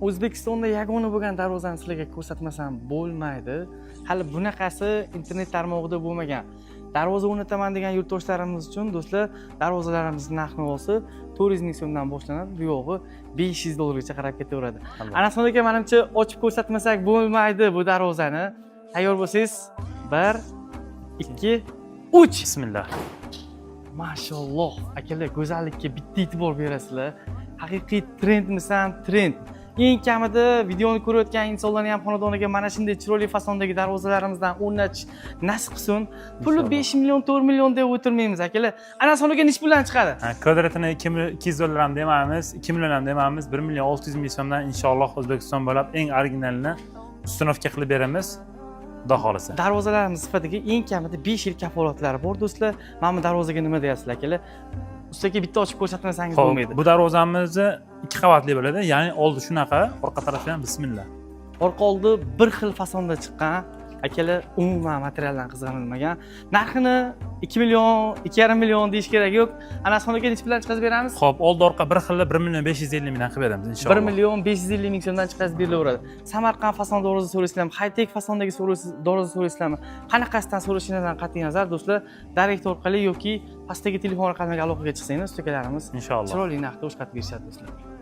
O'zbekistonda yagona bo'lgan darvozani sizlarga ko'rsatmasam bo'lmaydi. Hali bunaqasi internet tarmog'ida bo'lmagan. Darvoza o'rnataman degan yurtdoshlarimiz uchun do'stlar, darvozalarimizning narx-navosi 400 ming so'mdan boshlanadi. Bu yog'i 500 dollargacha qarab ketaveradi. Anason aka, menimcha ochib ko'rsatmasak bo'lmaydi bu darvozani. Tayyor bo'lsangiz 1 2 3 Bismillah. Mashalloh, akalar go'zallikka bitta e'tibor berasizlar. Haqiqiy trendmisan, trend. Eng kamida videoni ko'rayotgan insonlarning ham xonadoniga mana shunday chiroyli fasondagi darvozalarimizdan o'rnatish nasib qilsin. Puli 5 million, 4 million deb o'tirmaymiz akalar. Ana soniga nech puldan chiqadi? Kvadratini 200 dollar ham demaymiz, 2 million ham demaymiz, 1 million 600 ming so'mdan inshaalloh O'zbekiston bo'ylab eng originalini ustunovka qilib beramiz. Xudo xolisa. Darvozalarimiz sifatiga eng kamida 5 yil kafolatlari bor do'stlar. Mana bu darvozaga nima deyapsizlar akalar? Ustaga bitta ochib ko'rsatmasangiz bo'lmaydi. Bu darvozamizni 2 qavatli bo'ladi, ya'ni oldi shunaqa, orqa tarafi ham bismillah. Orqa oldi bir xil fasonda chiqqan. Akalar umuman materialdan qiziqilmagan. Narxini 2 million, 2,5 million deyish kerak yo'q. Ana soniga nech puldan chiqazib beramiz? Xo'p, oldi orqa bir xil 1 million 550 mingdan qilib beramiz inshaalloh. 1 million 550 ming so'mdan chiqazib berilaveradi. Samarqand fason darvoza so'raysizlarmi, high-tech fasondagi darvoza so'raysizlarmi, qanaqasidan so'rashingizdan qat'iy nazar do'stlar, direkt orqali yoki pastdagi telefon raqamiga aloqaga chiqsangiz, ustakalarimiz inshaalloh chiroyli narxda o'xshatib berishadi do'stlar.